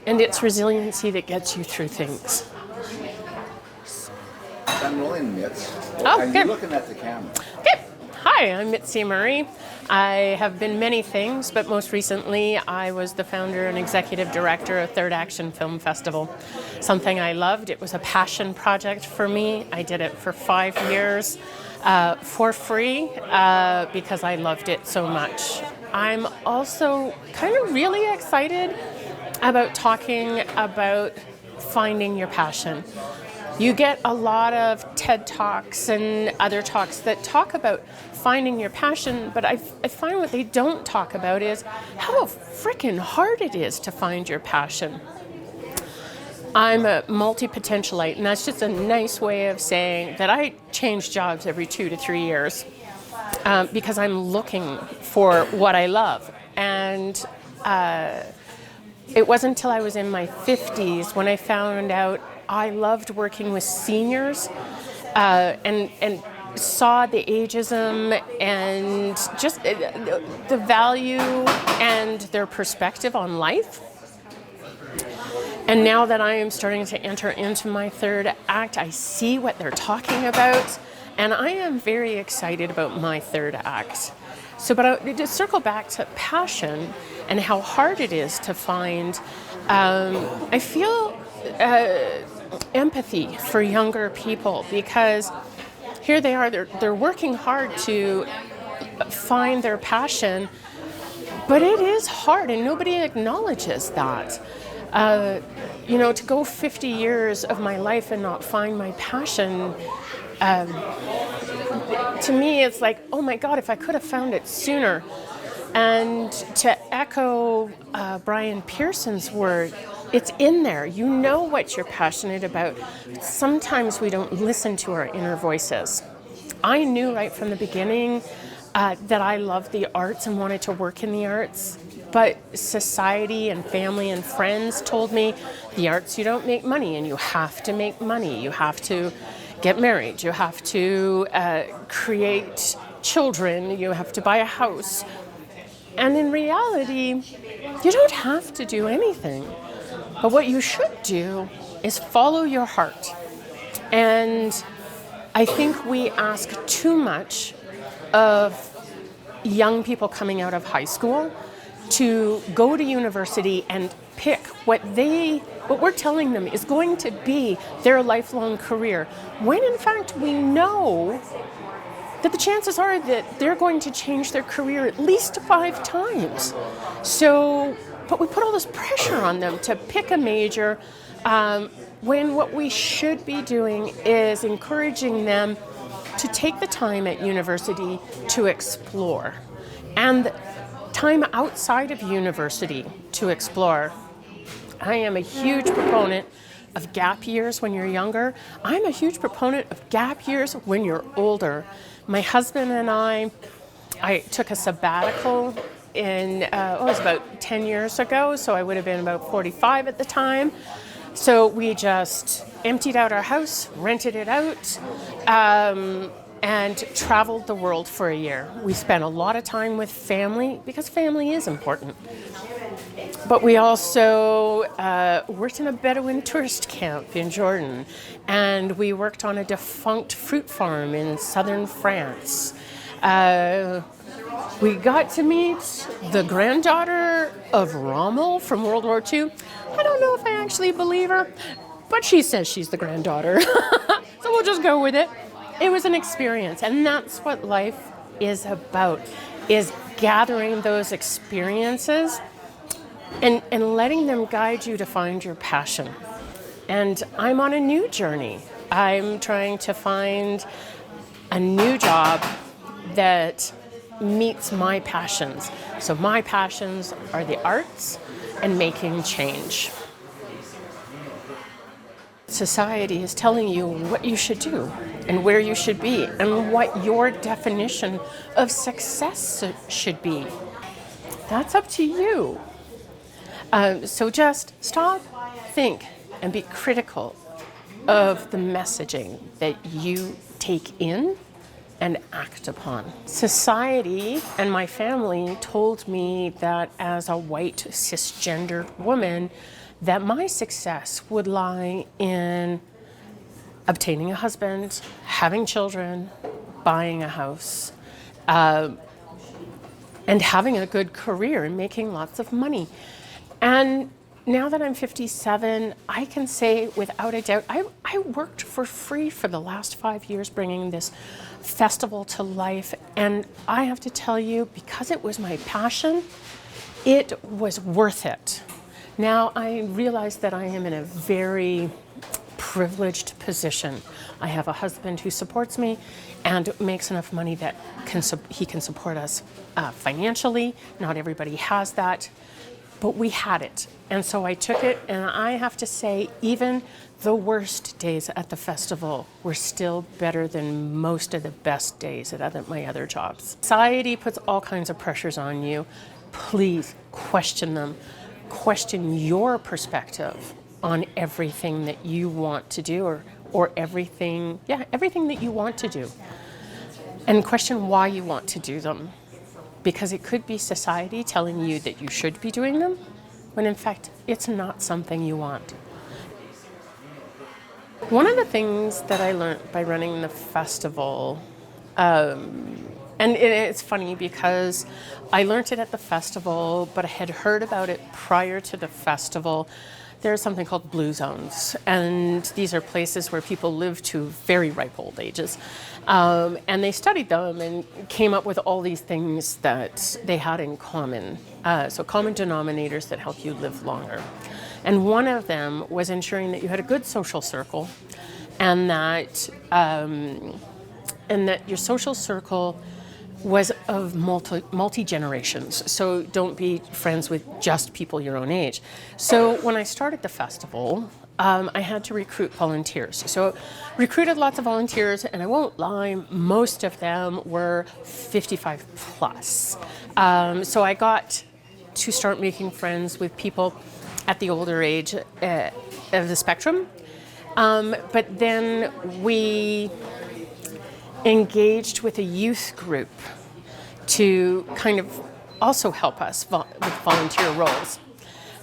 and it's resiliency that gets you through things. I'm rolling, Mitz. Oh, and good. You're looking at the camera. Okay. Hi, I'm Mitzi Murray. I have been many things, but most recently I was the founder and executive director of Third Action Film Festival. Something I loved. It was a passion project for me. I did it for 5 years for free because I loved it so much. I'm also kind of really excited about talking about finding your passion. You get a lot of TED Talks and other talks that talk about finding your passion, but I find what they don't talk about is how freaking hard it is to find your passion. I'm a multi-Potentialite, and that's just a nice way of saying that I change jobs every 2 to 3 years because I'm looking for what I love. And it wasn't until I was in my 50s when I found out I loved working with seniors and saw the ageism and just the value and their perspective on life. And now that I am starting to enter into my third act, I see what they're talking about, and I am very excited about my third act. So, but to circle back to passion and how hard it is to find, I feel empathy for younger people because here they are, they're working hard to find their passion, but it is hard and nobody acknowledges that. To go 50 years of my life and not find my passion, to me it's like, oh my God, if I could have found it sooner. And to echo Brian Pearson's word, it's in there. You know what you're passionate about. Sometimes we don't listen to our inner voices. I knew right from the beginning that I loved the arts and wanted to work in the arts, but society and family and friends told me the arts, you don't make money, and you have to make money. You have to get married. You have to create children. You have to buy a house. And in reality, you don't have to do anything. But what you should do is follow your heart. And I think we ask too much of young people coming out of high school to go to university and pick what we're telling them is going to be their lifelong career, when in fact we know that the chances are that they're going to change their career at least 5 times. So, but we put all this pressure on them to pick a major when what we should be doing is encouraging them to take the time at university to explore and time outside of university to explore. I am a huge proponent of gap years when you're younger. I'm a huge proponent of gap years when you're older. My husband and I took a sabbatical it was about 10 years ago, so I would have been about 45 at the time. So we just emptied out our house, rented it out, and traveled the world for a year. We spent a lot of time with family because family is important. But we also worked in a Bedouin tourist camp in Jordan, and we worked on a defunct fruit farm in southern France. We got to meet the granddaughter of Rommel from World War II. I don't know if I actually believe her, but she says she's the granddaughter. So we'll just go with it. It was an experience, and that's what life is about, is gathering those experiences and letting them guide you to find your passion. And I'm on a new journey. I'm trying to find a new job that meets my passions. So my passions are the arts and making change. Society is telling you what you should do and where you should be and what your definition of success should be. That's up to you. So just stop, think, and be critical of the messaging that you take in and act upon. Society and my family told me that as a white cisgendered woman, that my success would lie in obtaining a husband, having children, buying a house, and having a good career and making lots of money. And now that I'm 57, I can say without a doubt, I worked for free for the last 5 years bringing this festival to life. And I have to tell you, because it was my passion, it was worth it. Now I realize that I am in a very privileged position. I have a husband who supports me and makes enough money that he can support us financially. Not everybody has that, but we had it. And so I took it, and I have to say, even the worst days at the festival were still better than most of the best days at my other jobs. Society puts all kinds of pressures on you. Please question them. Question your perspective on everything that you want to do, or everything that you want to do. And question why you want to do them. Because it could be society telling you that you should be doing them, when in fact, it's not something you want. One of the things that I learned by running the festival, and it's funny because I learned it at the festival, but I had heard about it prior to the festival. There's something called blue zones, and these are places where people live to very ripe old ages. And they studied them and came up with all these things that they had in common. So common denominators that help you live longer. And one of them was ensuring that you had a good social circle, and that your social circle was of multi-generations. So don't be friends with just people your own age. So when I started the festival, I had to recruit volunteers. So recruited lots of volunteers, and I won't lie, most of them were 55 plus. So I got to start making friends with people at the older age of the spectrum. But then we engaged with a youth group to kind of also help us with volunteer roles.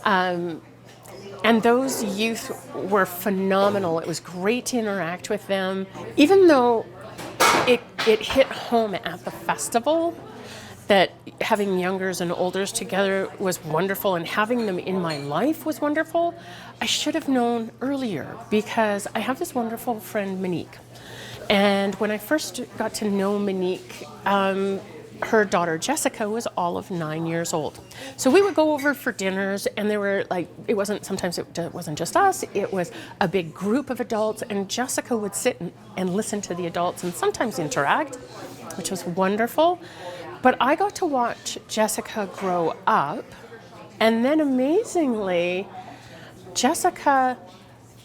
And those youth were phenomenal. It was great to interact with them. Even though it hit home at the festival that having youngers and olders together was wonderful, and having them in my life was wonderful, I should have known earlier, because I have this wonderful friend, Monique. And when I first got to know Monique, her daughter Jessica was all of 9 years old. So we would go over for dinners, and there were it wasn't just us, it was a big group of adults, and Jessica would sit and listen to the adults and sometimes interact, which was wonderful. But I got to watch Jessica grow up, and then amazingly, Jessica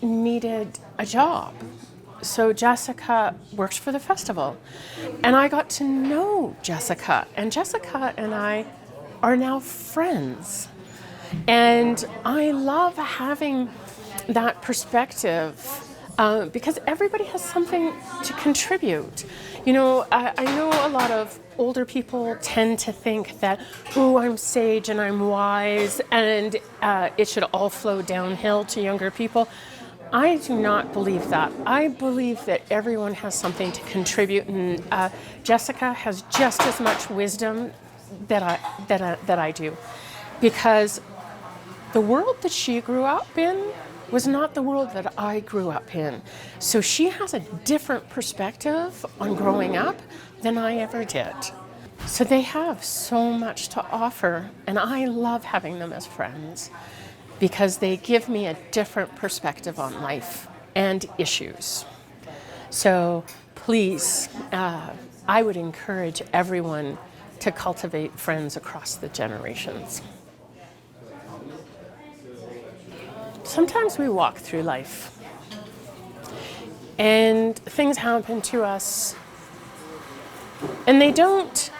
needed a job. So Jessica works for the festival, and I got to know Jessica, and Jessica and I are now friends. And I love having that perspective because everybody has something to contribute. You know, I know a lot of older people tend to think that, oh, I'm sage and I'm wise, and it should all flow downhill to younger people. I do not believe that. I believe that everyone has something to contribute, and Jessica has just as much wisdom that I do, because the world that she grew up in was not the world that I grew up in. So she has a different perspective on growing up than I ever did. So they have so much to offer, and I love having them as friends, because they give me a different perspective on life and issues. So please, I would encourage everyone to cultivate friends across the generations. Sometimes we walk through life and things happen to us, and they don't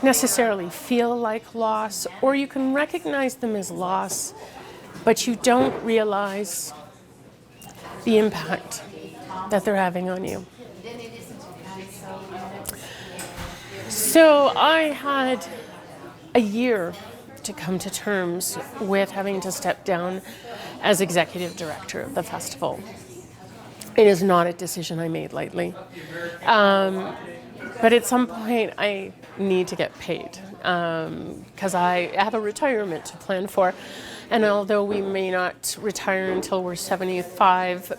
necessarily feel like loss, or you can recognize them as loss, but you don't realize the impact that they're having on you. So I had a year to come to terms with having to step down as executive director of the festival. It is not a decision I made lightly. But at some point, I need to get paid because I have a retirement to plan for. And although we may not retire until we're 75,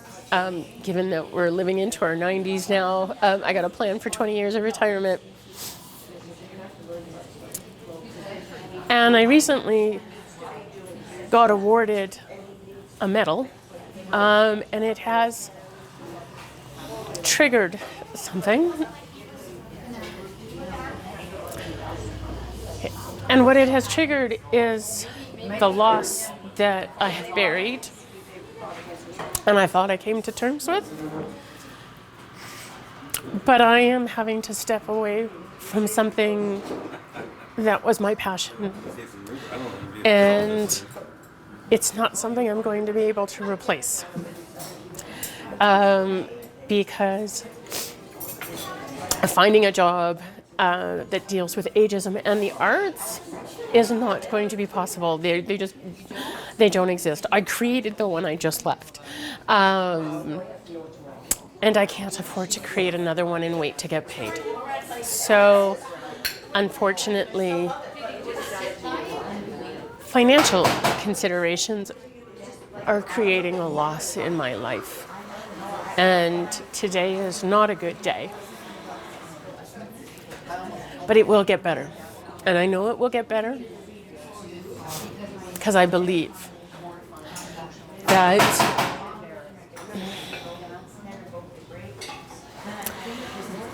given that we're living into our 90s now, I got a plan for 20 years of retirement. And I recently got awarded a medal, and it has triggered something. And what it has triggered is the loss that I have buried and I thought I came to terms with. But I am having to step away from something that was my passion. And it's not something I'm going to be able to replace. Because finding a job that deals with ageism and the arts is not going to be possible. They don't exist. I created the one I just left. And I can't afford to create another one and wait to get paid. So, unfortunately, financial considerations are creating a loss in my life. And today is not a good day. But it will get better. And I know it will get better because I believe that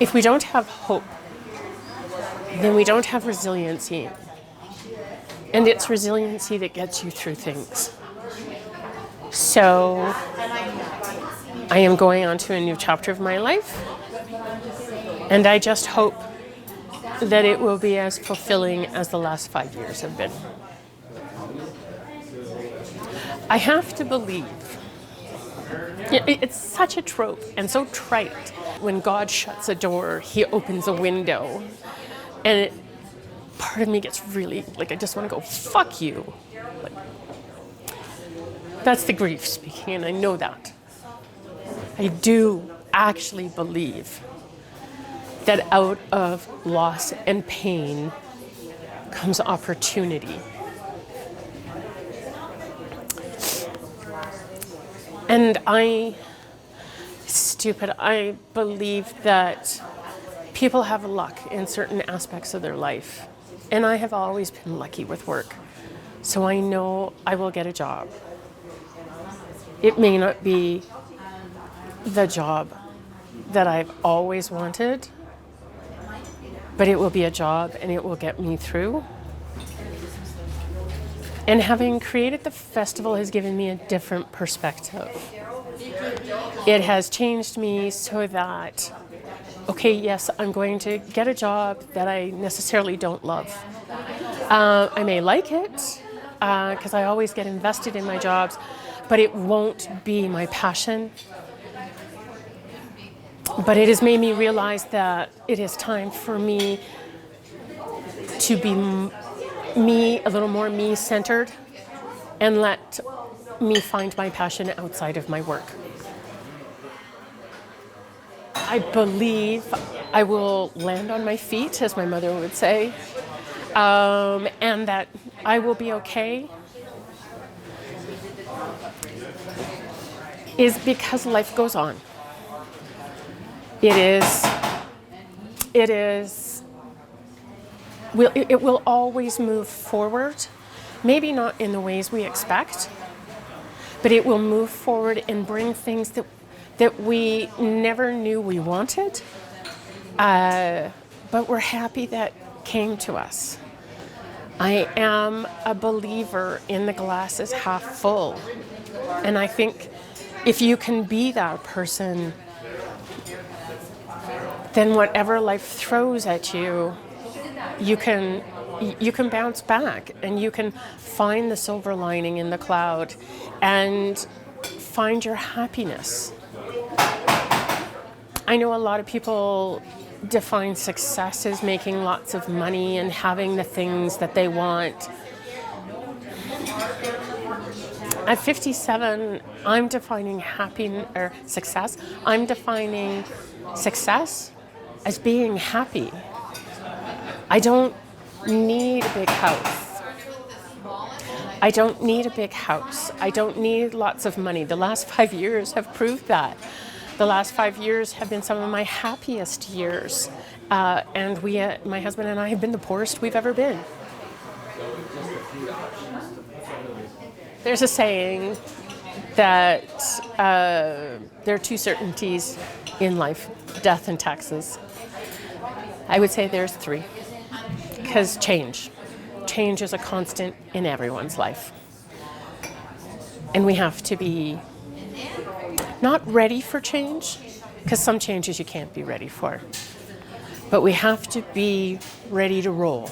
if we don't have hope, then we don't have resiliency. And it's resiliency that gets you through things. So I am going on to a new chapter of my life. And I just hope that it will be as fulfilling as the last 5 years have been. I have to believe. It's such a trope and so trite. When God shuts a door, he opens a window. And part of me gets really, I just want to go, fuck you. That's the grief speaking, and I know that. I do actually believe that out of loss and pain comes opportunity. And I believe that people have luck in certain aspects of their life. And I have always been lucky with work. So I know I will get a job. It may not be the job that I've always wanted, but it will be a job and it will get me through. And having created the festival has given me a different perspective. It has changed me so that, okay, yes, I'm going to get a job that I necessarily don't love. I may like it, because I always get invested in my jobs, but it won't be my passion. But it has made me realize that it is time for me to be me, a little more me-centered, and let me find my passion outside of my work. I believe I will land on my feet, as my mother would say, and that I will be okay, is because life goes on. It will always move forward, maybe not in the ways we expect, but it will move forward and bring things that we never knew we wanted, but we're happy that came to us. I am a believer in the glass is half full. And I think if you can be that person, then whatever life throws at you, you can bounce back and you can find the silver lining in the cloud and find your happiness. I know a lot of people define success as making lots of money and having the things that they want. At 57, I'm defining success. I'm defining success as being happy. I don't need a big house. I don't need a big house. I don't need lots of money. The last 5 years have proved that. The last 5 years have been some of my happiest years. And my husband and I have been the poorest we've ever been. There's a saying that there are two certainties in life, death and taxes. I would say there's three, because change is a constant in everyone's life. And we have to be not ready for change, because some changes you can't be ready for. But we have to be ready to roll.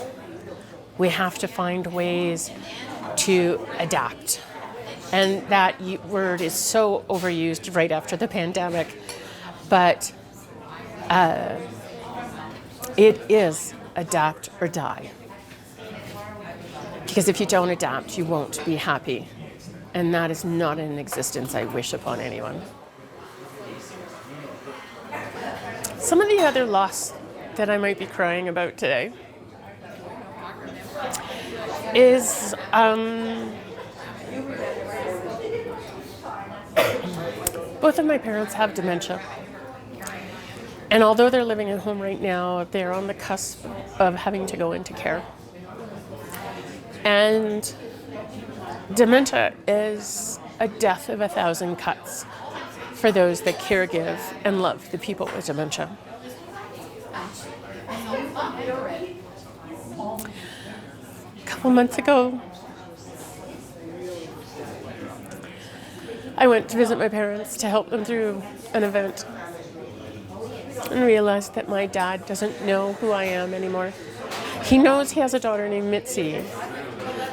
We have to find ways to adapt. And that word is so overused right after the pandemic. But it is adapt or die. Because if you don't adapt, you won't be happy. And that is not an existence I wish upon anyone. Some of the other loss that I might be crying about today is both of my parents have dementia. And although they're living at home right now, they're on the cusp of having to go into care. And dementia is a death of 1,000 cuts for those that care, give, and love the people with dementia. A couple months ago, I went to visit my parents to help them through an event and realized that my dad doesn't know who I am anymore. He knows he has a daughter named Mitzi,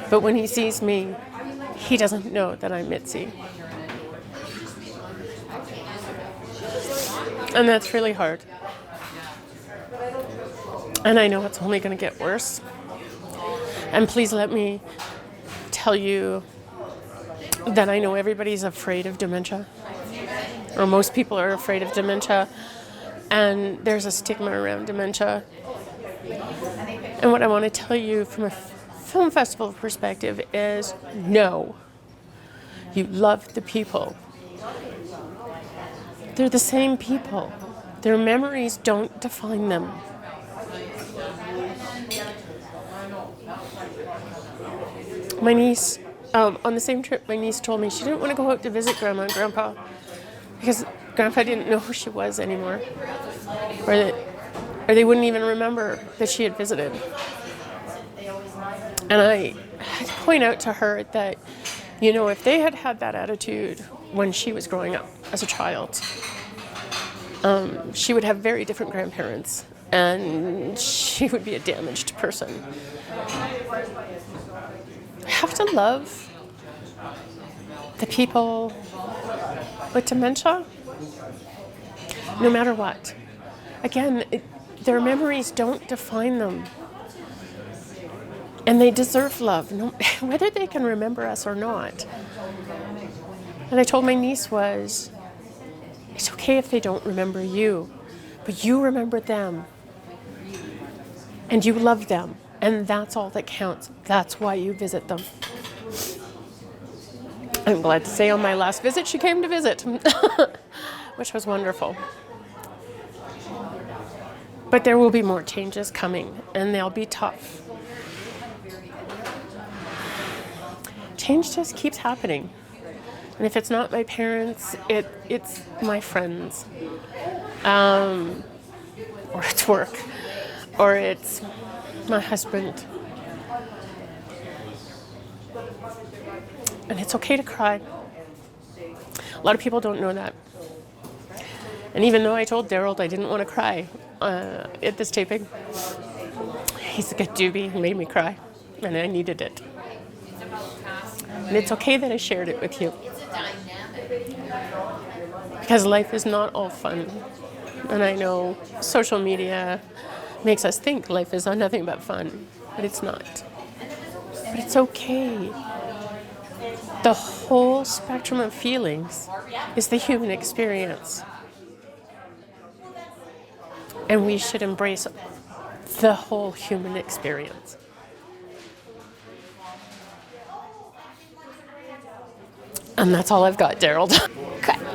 but when he sees me, he doesn't know that I'm Mitzi. And that's really hard. And I know it's only going to get worse. And please let me tell you that I know everybody's afraid of dementia, or most people are afraid of dementia, and there's a stigma around dementia. And what I want to tell you from a film festival perspective is no. You love the people. They're the same people. Their memories don't define them. My niece, on the same trip, my niece told me she didn't want to go out to visit Grandma and Grandpa because Grandpa didn't know who she was anymore, or they wouldn't even remember that she had visited. And I had to point out to her that, if they had had that attitude when she was growing up as a child, she would have very different grandparents, and she would be a damaged person. I have to love the people with dementia, no matter what. Again, their memories don't define them. And they deserve love, whether they can remember us or not. And I told my niece it's okay if they don't remember you, but you remember them. And you love them. And that's all that counts. That's why you visit them. I'm glad to say on my last visit, she came to visit, which was wonderful. But there will be more changes coming, and they'll be tough. Change just keeps happening. And if it's not my parents, it's my friends. Or it's work. Or it's my husband. And it's okay to cry. A lot of people don't know that. And even though I told Daryl I didn't want to cry at this taping, he's a good doobie. He made me cry. And I needed it. And it's okay that I shared it with you. Because life is not all fun. And I know social media makes us think life is nothing but fun. But it's not. But it's okay. The whole spectrum of feelings is the human experience. And we should embrace the whole human experience. And that's all I've got, Daryl. Okay.